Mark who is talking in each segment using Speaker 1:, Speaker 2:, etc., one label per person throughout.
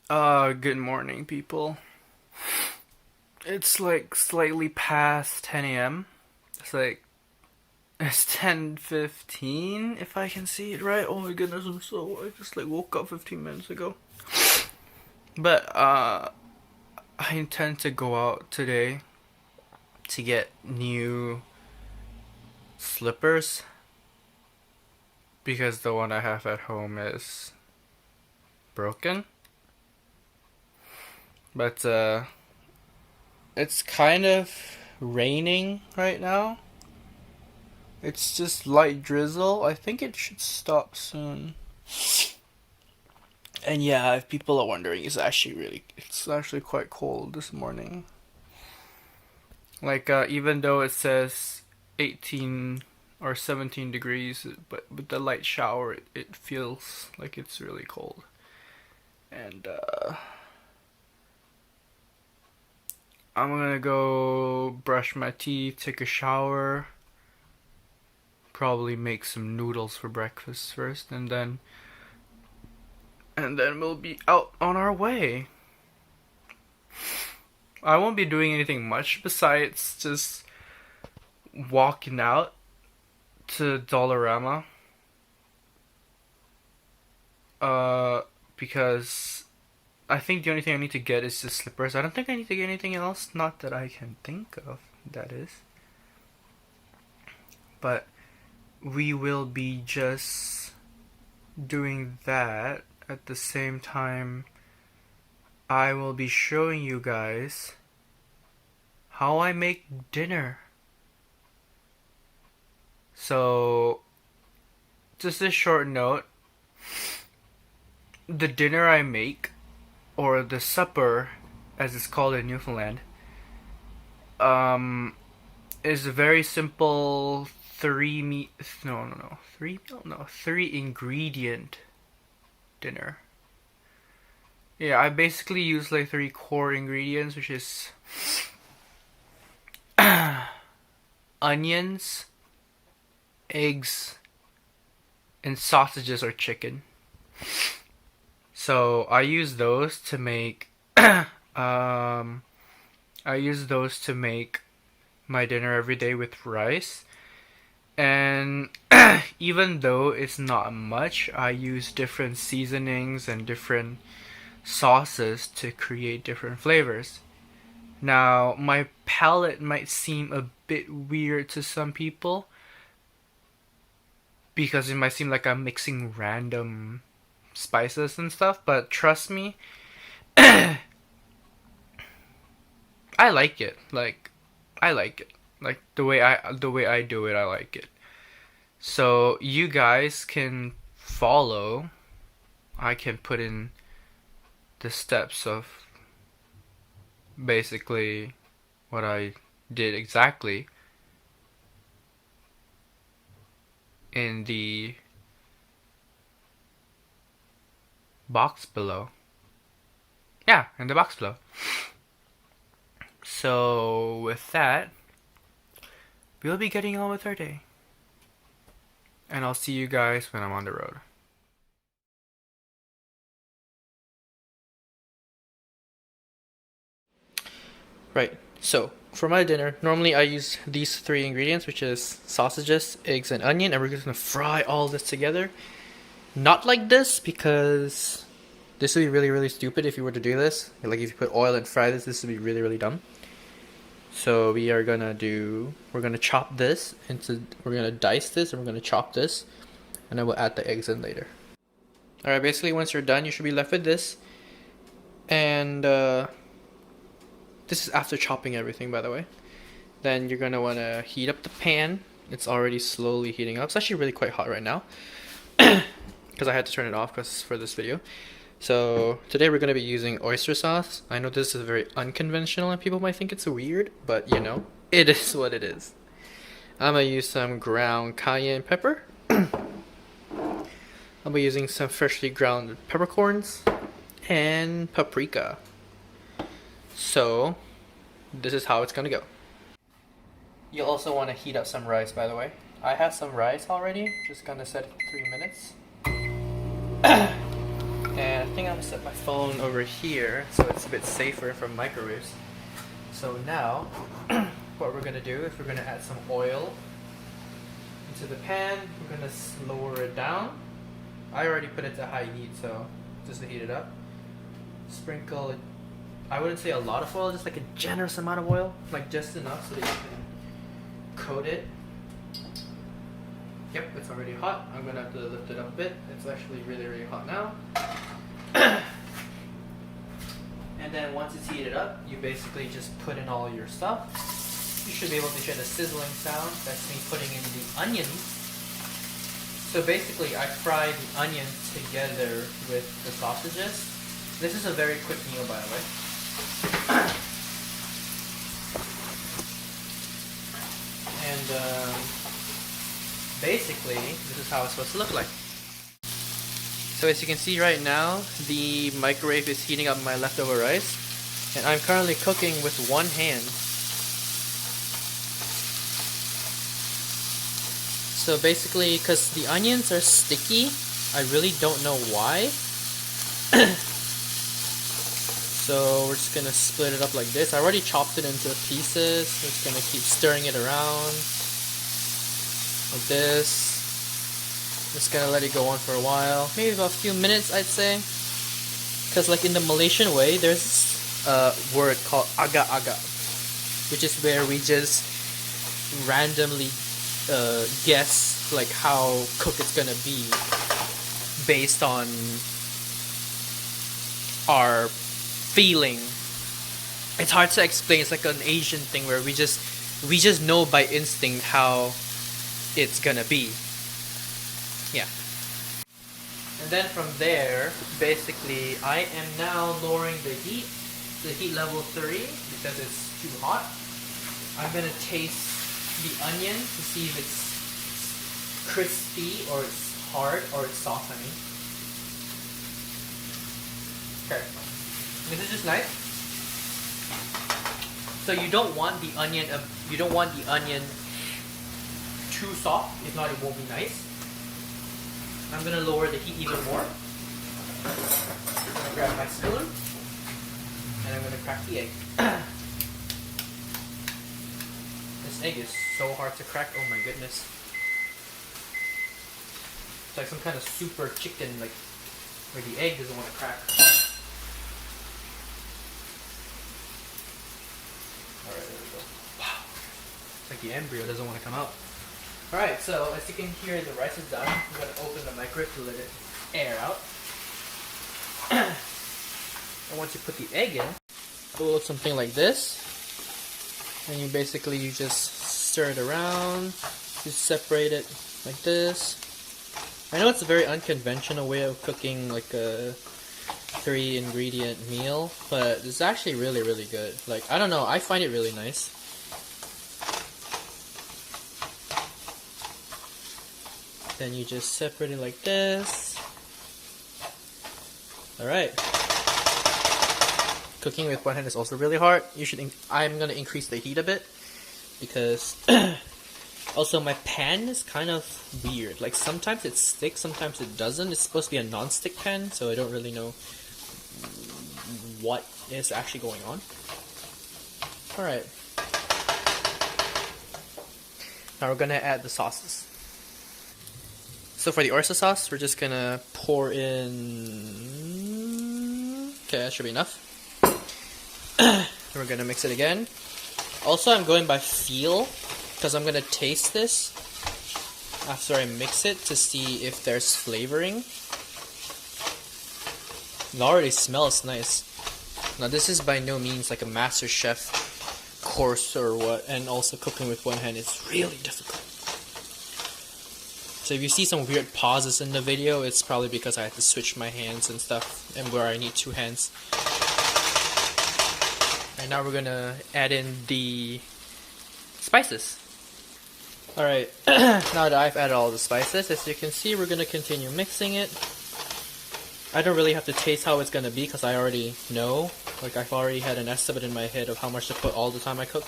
Speaker 1: Good morning, people. It's like slightly past 10 a.m. It's 10:15 if I can see it right. Oh my goodness, I just like woke up 15 minutes ago. But I intend to go out today to get new slippers because the one I have at home is broken. But it's kind of raining right now. It's just light drizzle. I think it should stop soon. And yeah, if people are wondering, it's actually quite cold this morning. Like even though it says 18 or 17 degrees, but with the light shower, it feels like it's really cold. And I'm gonna go brush my teeth, take a shower, probably make some noodles for breakfast first, and then we'll be out on our way. I won't be doing anything much besides just walking out to Dollarama. Because I think the only thing I need to get is just slippers. I don't think I need to get anything else. Not that I can think of, that is. But we will be just doing that at the same time. I will be showing you guys how I make dinner. So, just a short note, the dinner I make, or the supper, as it's called in Newfoundland, is a very simple three ingredient dinner. Yeah, I basically use like three core ingredients, which is onions, eggs, and sausages or chicken. So I use those to make my dinner every day with rice. And even though it's not much, I use different seasonings and different sauces to create different flavors. Now, my palate might seem a bit weird to some people because it might seem like I'm mixing random spices and stuff, but trust me, I like it. I like it. Like the way I do it, I like it. So you guys can follow. I can put in the steps of basically what I did exactly in the box below. Yeah, in the box below. So with that, we'll be getting on with our day. And I'll see you guys when I'm on the road. Right, so for my dinner, normally I use these three ingredients, which is sausages, eggs, and onion, and we're just gonna fry all this together. Not like this, because this would be really, really stupid if you were to do this. Like if you put oil and fry this would be really, really dumb. So we're gonna chop this we're gonna dice this, and we're gonna chop this, and then we'll add the eggs in later. Alright, basically once you're done, you should be left with this. And this is after chopping everything, by the way. Then you're gonna wanna heat up the pan. It's already slowly heating up. It's actually really quite hot right now. Because I had to turn it off for this video. So today we're going to be using oyster sauce. I know this is very unconventional and people might think it's weird, but you know, it is what it is. I'm going to use some ground cayenne pepper. I'll be using some freshly ground peppercorns and paprika. So this is how it's going to go. You'll also want to heat up some rice, by the way. I have some rice already, just going to set it for 3 minutes. And I think I'm set set my phone over here so it's a bit safer from microwaves. So now, what we're gonna do is we're gonna add some oil into the pan. We're gonna lower it down. I already put it to high heat, so just to heat it up. Sprinkle it. I wouldn't say a lot of oil, just like a generous amount of oil, like just enough so that you can coat it. Yep, it's already hot. I'm gonna have to lift it up a bit. It's actually really, really hot now. And then once it's heated up, you basically just put in all your stuff. You should be able to hear the sizzling sound. That's me putting in the onions. So basically, I fry the onions together with the sausages. This is a very quick meal, by the way. And basically, this is how it's supposed to look like. So as you can see right now, the microwave is heating up my leftover rice, and I'm currently cooking with one hand. So basically, because the onions are sticky, I really don't know why. So we're just gonna split it up like this. I already chopped it into pieces. We're just gonna keep stirring it around like this. Just gonna let it go on for a while, maybe about a few minutes, I'd say. Because like in the Malaysian way, there's a word called agak-agak, which is where we just randomly guess like how cooked it's gonna be based on our feeling. It's hard to explain. It's like an Asian thing where we just know by instinct how it's gonna be. Yeah. And then from there, basically, I am now lowering the heat level 3 because it's too hot. I'm gonna taste the onion to see if it's crispy or it's hard or it's soft. I mean. Okay. This is just nice. So you don't want the onion too soft, if not it won't be nice. I'm gonna lower the heat even more. I'm gonna grab my spoon and I'm gonna crack the egg. This egg is so hard to crack, oh my goodness. It's like some kind of super chicken, like where the egg doesn't want to crack. Alright, there we go. Wow. It's like the embryo doesn't want to come out. Alright, so as you can hear, the rice is done. I'm going to open the microwave to let it air out. And once you put the egg in, it will look something like this. And you just stir it around. You separate it like this. I know it's a very unconventional way of cooking like a 3-ingredient meal, but it's actually really, really good. Like, I don't know, I find it really nice. Then you just separate it like this. Alright. Cooking with one hand is also really hard. I'm gonna increase the heat a bit because also my pan is kind of weird. Like sometimes it sticks, sometimes it doesn't. It's supposed to be a non-stick pan, so I don't really know what is actually going on. Alright. Now we're gonna add the sauces. So for the oyster sauce, we're just gonna pour in... Okay, that should be enough. We're gonna mix it again. Also, I'm going by feel, because I'm gonna taste this after I mix it to see if there's flavoring. It already smells nice. Now this is by no means like a master chef course or what, and also cooking with one hand is really difficult. So if you see some weird pauses in the video, it's probably because I had to switch my hands and stuff, and where I need two hands. And now we're gonna add in the spices. Alright, now that I've added all the spices, as you can see, we're gonna continue mixing it. I don't really have to taste how it's gonna be because I already know. Like, I've already had an estimate in my head of how much to put all the time I cook.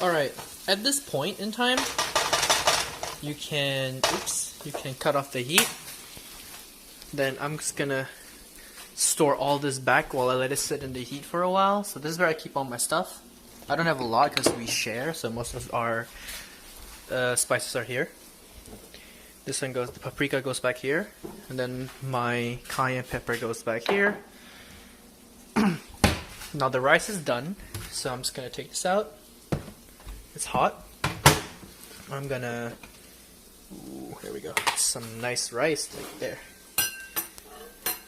Speaker 1: Alright, at this point in time, you can cut off the heat. Then I'm just gonna store all this back while I let it sit in the heat for a while. So this is where I keep all my stuff. I don't have a lot because we share, so most of our spices are here. This one goes, the paprika goes back here, and then my cayenne pepper goes back here. Now the rice is done, so I'm just gonna take this out. It's hot. I'm gonna, ooh, here we go, some nice rice right there.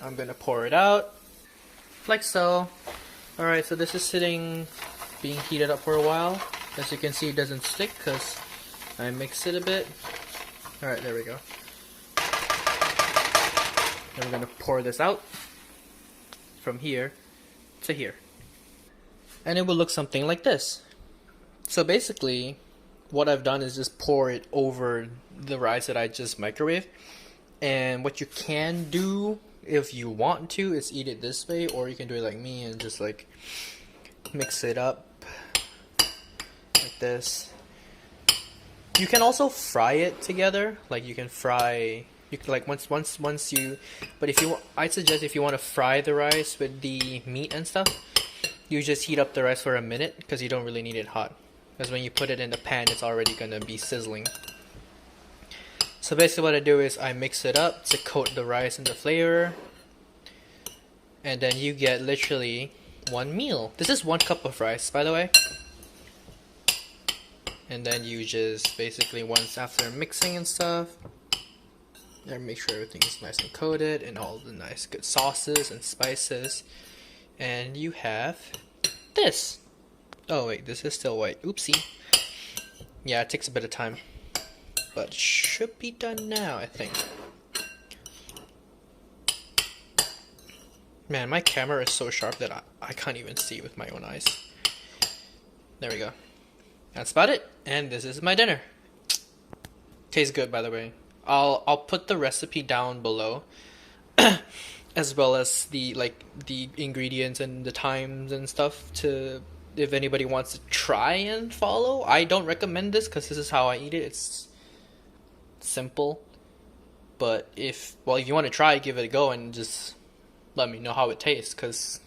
Speaker 1: I'm gonna pour it out, like so. Alright, so this is sitting, being heated up for a while. As you can see, it doesn't stick because I mix it a bit. Alright, there we go. Then we're gonna pour this out from here to here. And it will look something like this. So basically, what I've done is just pour it over the rice that I just microwaved. And what you can do, if you want to, is eat it this way, or you can do it like me and just like mix it up like this. You can also fry it together. Like you can fry, you can like once you. But if you, I suggest if you want to fry the rice with the meat and stuff, you just heat up the rice for a minute because you don't really need it hot. Because when you put it in the pan, it's already gonna be sizzling. So basically, what I do is I mix it up to coat the rice in the flavor, and then you get literally one meal. This is 1 cup of rice, by the way. And then you just basically, once after mixing and stuff, and make sure everything is nice and coated and all the nice good sauces and spices, and you have this. Oh wait, this is still white. Oopsie. Yeah, it takes a bit of time, but should be done now, I think. Man, my camera is so sharp that I can't even see with my own eyes. There we go. That's about it, and this is my dinner. Tastes good, by the way. I'll put the recipe down below, as well as the ingredients and the times and stuff, to if anybody wants to try and follow. I don't recommend this because this is how I eat it. It's simple, but if you want to try, give it a go and just let me know how it tastes, because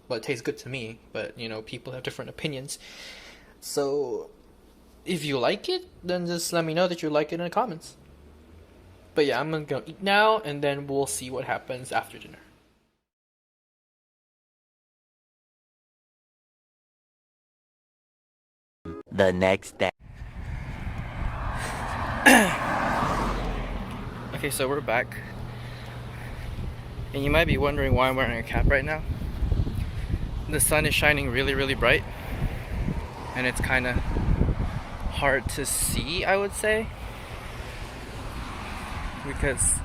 Speaker 1: well, it tastes good to me, but you know, people have different opinions. So if you like it, then just let me know that you like it in the comments. But yeah, I'm gonna eat now, and then we'll see what happens after dinner.
Speaker 2: The next day.
Speaker 1: Okay, so we're back. And you might be wondering why I'm wearing a cap right now. The sun is shining really, really bright. And it's kind of hard to see, I would say. Because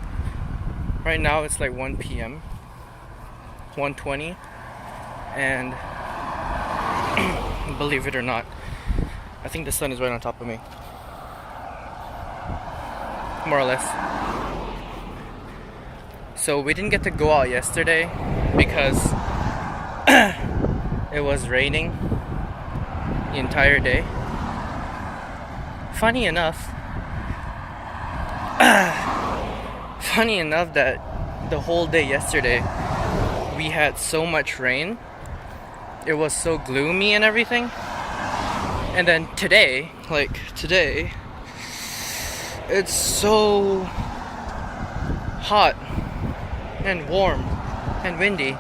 Speaker 1: right now it's like 1 p.m. 1:20. And believe it or not, I think the sun is right on top of me. More or less. So we didn't get to go out yesterday because it was raining the entire day. Funny enough that the whole day yesterday we had so much rain. It was so gloomy and everything. And then today, it's so hot and warm and windy.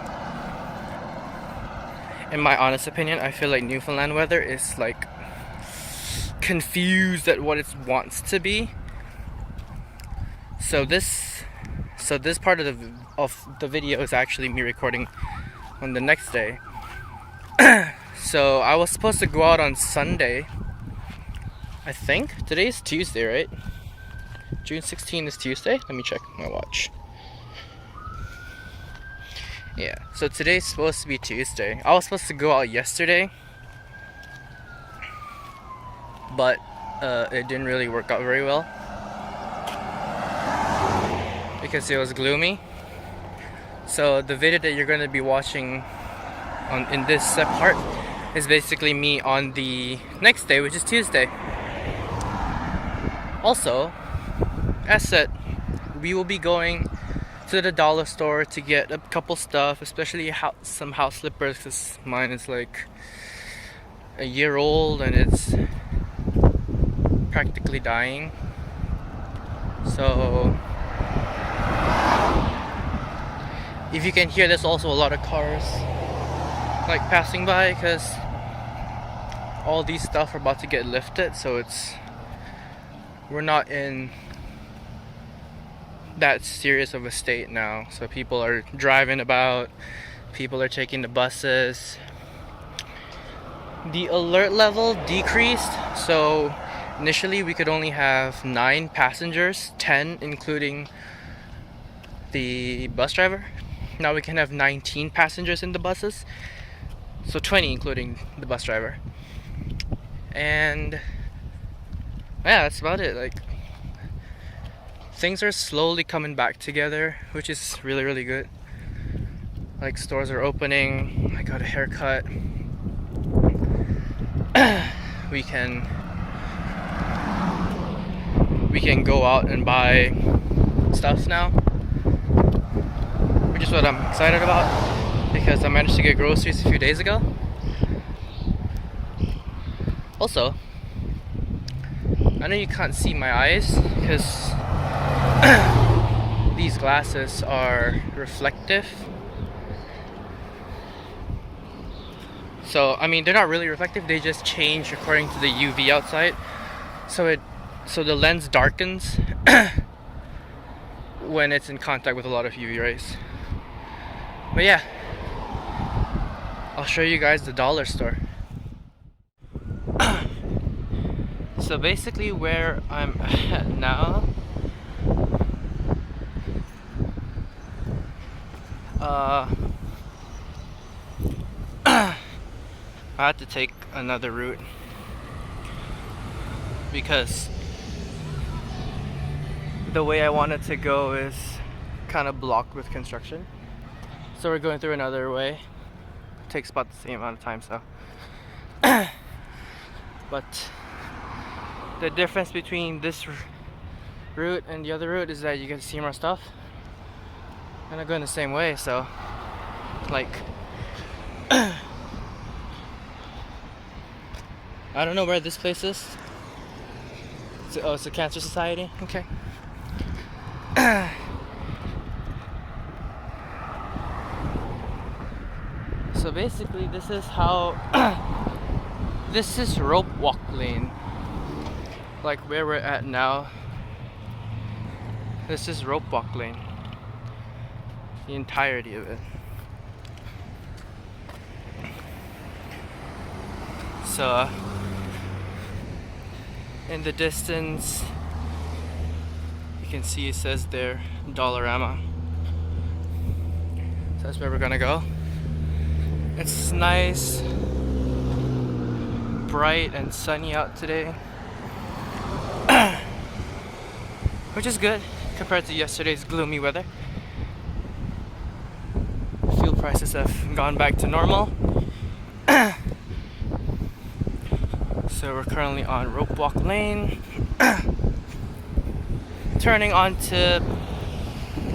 Speaker 1: In my honest opinion, I feel like Newfoundland weather is like confused at what it wants to be. So this part of the video is actually me recording on the next day. So I was supposed to go out on Sunday, I think. Today's Tuesday, right? June 16th is Tuesday. Let me check my watch. Yeah, so today's supposed to be Tuesday. I was supposed to go out yesterday, but it didn't really work out very well because it was gloomy. So the video that you're going to be watching in this part is basically me on the next day, which is Tuesday. Also, as said, we will be going to the dollar store to get a couple stuff, especially some house slippers, because mine is like a year old and it's practically dying. So if you can hear, there's also a lot of cars like passing by because all these stuff are about to get lifted, so we're not in that serious of a state now. So people are driving about, people are taking the buses. The alert level decreased, so initially we could only have 9 passengers, 10 including the bus driver. Now we can have 19 passengers in the buses, so 20 including the bus driver. And yeah, that's about it. Like, things are slowly coming back together, which is really, really good. Like, stores are opening, I got a haircut. we can go out and buy stuff now, which is what I'm excited about because I managed to get groceries a few days ago. Also, I know you can't see my eyes because these glasses are reflective. So, I mean, they're not really reflective, they just change according to the UV outside. So the lens darkens when it's in contact with a lot of UV rays. But yeah, I'll show you guys the dollar store. So basically where I'm at now, I had to take another route because the way I wanted to go is kind of blocked with construction. So we're going through another way. It takes about the same amount of time, so. But the difference between this route and the other route is that you get to see more stuff. And I'm going the same way, so like I don't know where this place is. It's a cancer society. Okay. So basically this is how this is rope walk lane. Like where we're at now, this is rope walk lane. The entirety of it. So in the distance you can see it says there Dollarama. So that's where we're gonna go. It's nice, bright and sunny out today, which is good compared to yesterday's gloomy weather. Fuel prices have gone back to normal. So we're currently on Rope Walk Lane, turning onto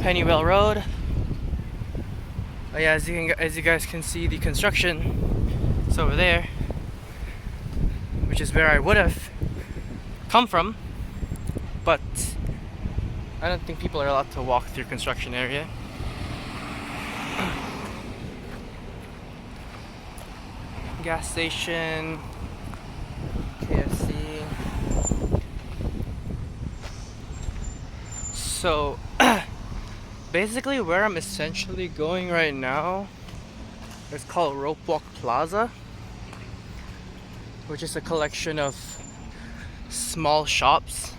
Speaker 1: Pennywell Road. Oh yeah, as you guys can see, the construction is over there, which is where I would have come from, but I don't think people are allowed to walk through construction area. Gas station, KFC. So basically where I'm essentially going right now is called Rope Walk Plaza, which is a collection of small shops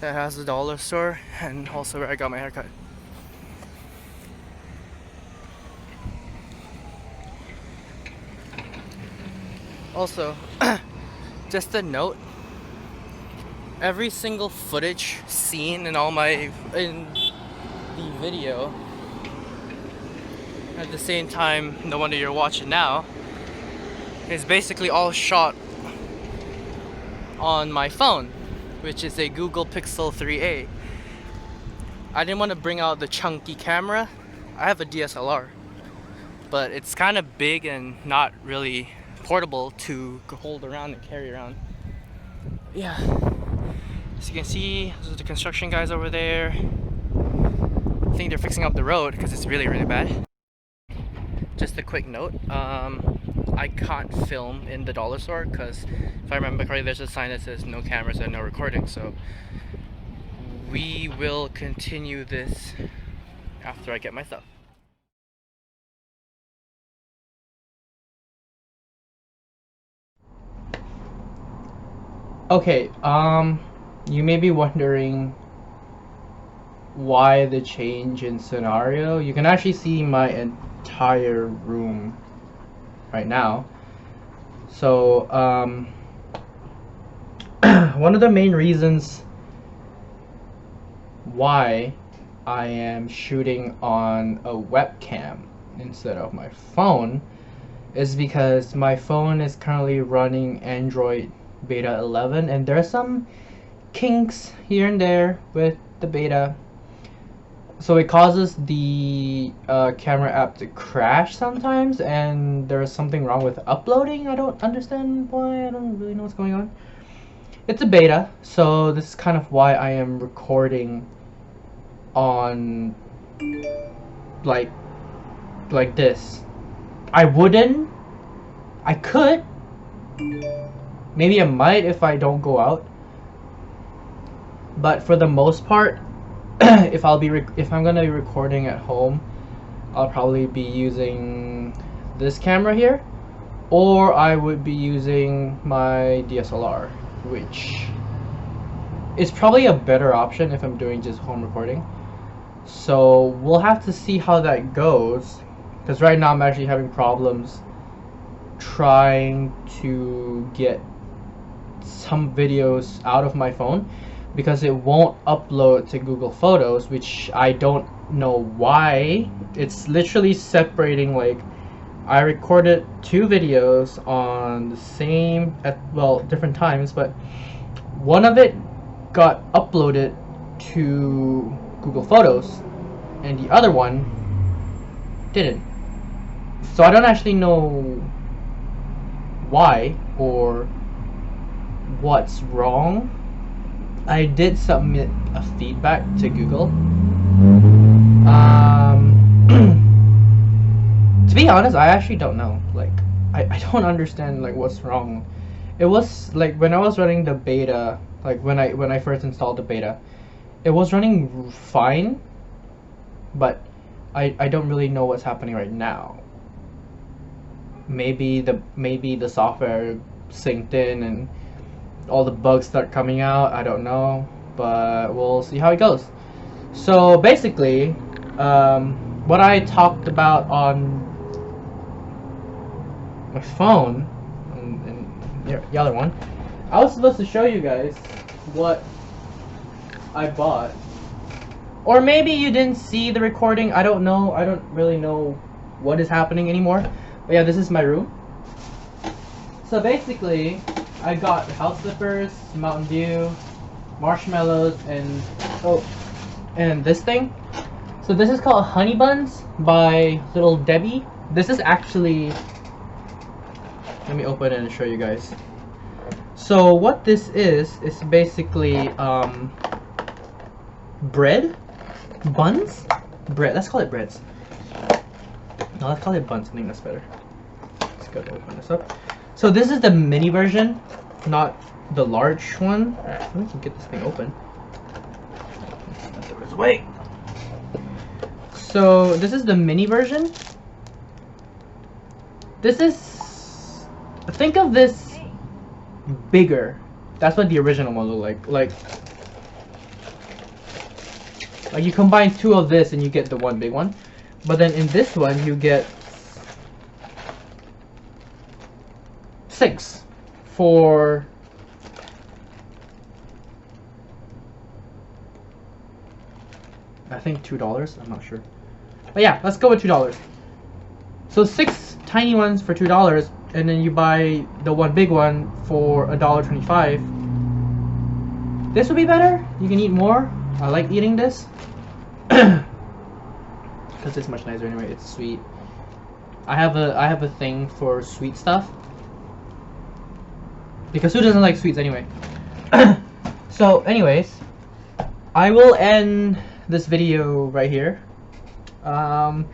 Speaker 1: that has a dollar store and also where I got my haircut. Also, just a note, every single footage seen in the video At the same time, the one that you're watching now is basically all shot on my phone, which is a Google Pixel 3a. I didn't want to bring out the chunky camera. I have a DSLR, but it's kind of big and not really portable to hold around and carry around. Yeah, as you can see, those are the construction guys over there. I think they're fixing up the road because it's really, really bad. Just a quick note, I can't film in the dollar store because if I remember correctly, there's a sign that says no cameras and no recording. So we will continue this after I get my stuff. Okay, you may be wondering why the change in scenario. You can actually see my entire room right now. So, one of the main reasons why I am shooting on a webcam instead of my phone is because my phone is currently running Android beta 11 and there are some kinks here and there with the beta, so it causes the camera app to crash sometimes, and there's something wrong with uploading. I don't understand why. I don't really know what's going on. It's a beta, so this is kind of why I am recording on like this. I could, maybe I might if I don't go out, but for the most part, if I'm gonna be recording at home, I'll probably be using this camera here, or I would be using my DSLR, which is probably a better option if I'm doing just home recording. So we'll have to see how that goes, because right now I'm actually having problems trying to get some videos out of my phone because it won't upload to Google Photos, which I don't know why. It's literally separating, like I recorded 2 videos on the same different times, but one of it got uploaded to Google Photos and the other one didn't. So I don't actually know why or what's wrong. I did submit a feedback to Google. To be honest, I actually don't know. Like, I don't understand like what's wrong. It was like when I was running the beta, like when I first installed the beta, it was running fine, but I don't really know what's happening right now. Maybe the software synced in and all the bugs start coming out. I don't know, but we'll see how it goes. So basically, what I talked about on my phone and the other one, I was supposed to show you guys what I bought, or maybe you didn't see the recording. I don't know. I don't really know what is happening anymore. But yeah, this is my room. So basically, I got house slippers, Mountain Dew, marshmallows, and this thing. So this is called Honey Buns by Little Debbie. This is actually, let me open it and show you guys. So what this is basically bread, buns, bread. Let's call it breads. No, let's call it buns. I think that's better. Let's go open this up. So this is the mini version, not the large one. Let me get this thing open. Wait. So this is the mini version. This is, think of this bigger. That's what the original one looked like. Like you combine 2 of this and you get the one big one. But then in this one you get 6 for I think $2. I'm not sure, but yeah, let's go with $2. So 6 tiny ones for $2, and then you buy the one big one for $1.25. This would be better. You can eat more. I like eating this because it's much nicer anyway. It's sweet. I have a thing for sweet stuff because who doesn't like sweets anyway? So anyways, I will end this video right here. I'm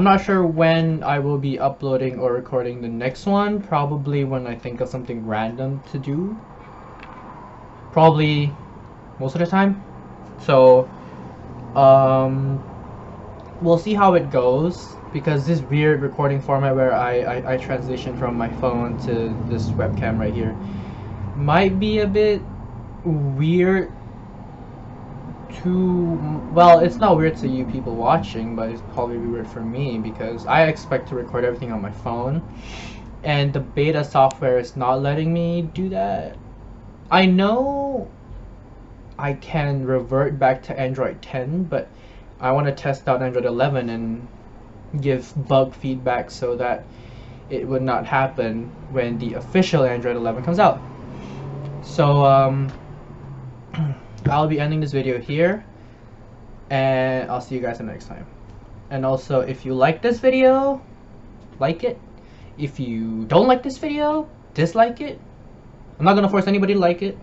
Speaker 1: not sure when I will be uploading or recording the next one. Probably when I think of something random to do. Probably most of the time. So we'll see how it goes, because this weird recording format where I transition from my phone to this webcam right here might be a bit weird to, well, it's not weird to you people watching, but it's probably weird for me because I expect to record everything on my phone and the beta software is not letting me do that. I know I can revert back to Android 10, but I want to test out Android 11 and give bug feedback so that it would not happen when the official Android 11 comes out. So I'll be ending this video here, and I'll see you guys next time. And also, if you like this video, like it. If you don't like this video, dislike it. I'm not gonna force anybody to like it.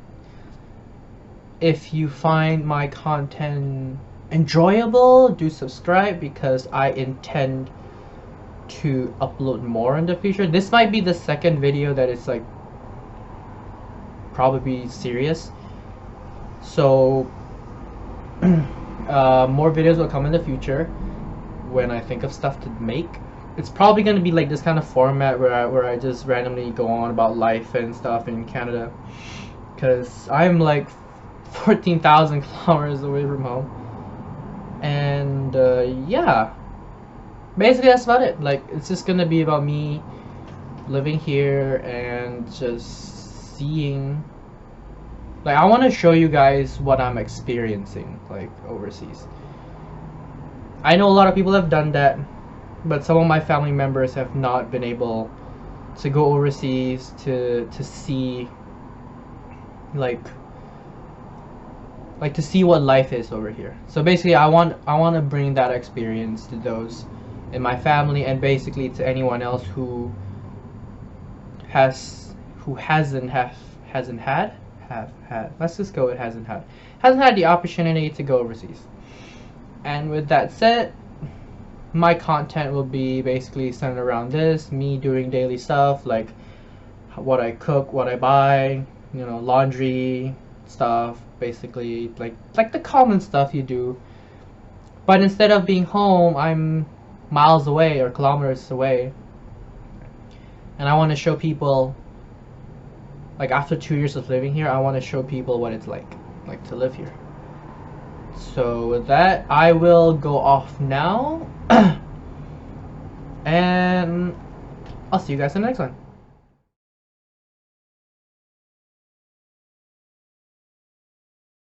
Speaker 1: If you find my content enjoyable, do subscribe, because I intend to upload more in the future. This might be the second video that is like probably serious. So more videos will come in the future when I think of stuff to make. It's probably going to be like this kind of format where I just randomly go on about life and stuff in Canada, because I'm like 14,000 kilometers away from home. And yeah, basically that's about it. Like, it's just gonna be about me living here and just seeing, like, I want to show you guys what I'm experiencing like overseas. I know a lot of people have done that, but some of my family members have not been able to go overseas to see like to see what life is over here. So basically I want to bring that experience to those in my family, and basically to anyone else who hasn't had the opportunity to go overseas. And with that said, my content will be basically centered around this, me doing daily stuff like what I cook, what I buy, you know, laundry stuff, basically like the common stuff you do. But instead of being home, I'm miles away or kilometers away, and I want to show people, like, after 2 years of living here, I want to show people what it's like to live here. So with that, I will go off now and I'll see you guys in the next one.